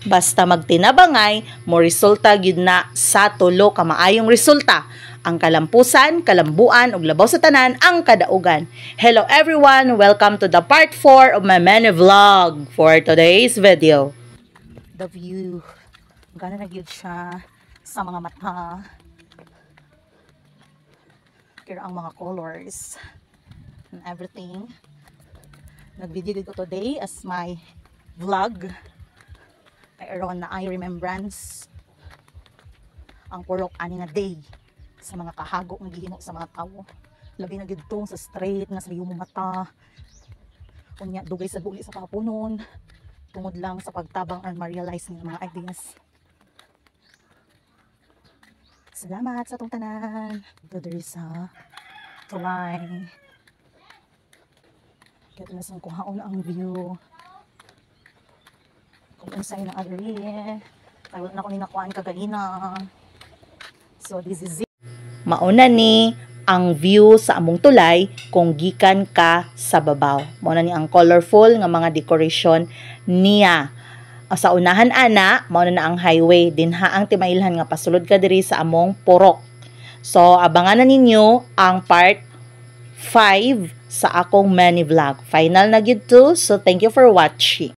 Basta magtinabangay, mo resulta gyud na sa tulo ka maayong resulta. Ang kalampusan, kalambuan, ug labaw sa tanan ang kadaugan. Hello everyone! Welcome to the part 4 of my mini vlog for today's video. The view. Gana na gyud siya sa mga mata. Kira ang mga colors and everything. Nag-video ko today as my vlog. Mayroon na ay remembrance ang purok ani nga day sa mga kahagok nga gihimo sa mga tawo. Labi na gyud to sa straight nga sa iyong mata. Unya dugay sa buli sa kapunon tungod lang sa pagtabang and ma-realize ng mga ideas. Salamat sa atong tanan. Dito diri sa tulay. Kaya na sa kuhaon ang view. Kung insay na agri, ay wala na ko ninakuhaan kaganina. So this is it. Mauna ni ang view sa among tulay kung gikan ka sa babaw. Mauna ni ang colorful nga mga decoration niya. Sa unahan ana, mauna na ang highway. Dinha ang timailhan nga pasulod ka diri sa among purok. So abangan na ninyo ang part 5 sa akong mini vlog. Final na gyud to. So thank you for watching.